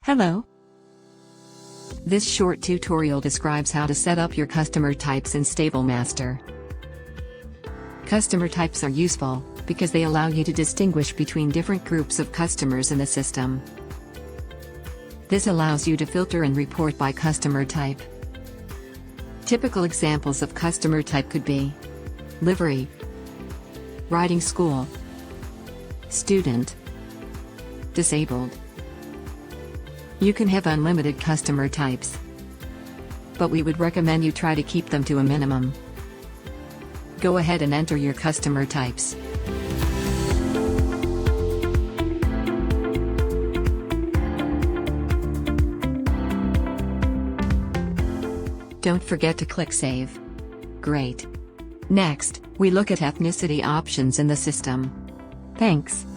Hello. This short tutorial describes how to set up your customer types in StableMaster. Customer types are useful because they allow you to distinguish between different groups of customers in the system. This allows you to filter and report by customer type. Typical examples of customer type could be livery, riding school, student, disabled. You can have unlimited customer types, but we would recommend you try to keep them to a minimum. Go ahead and enter your customer types. Don't forget to click Save. Great. Next, we look at ethnicity options in the system. Thanks.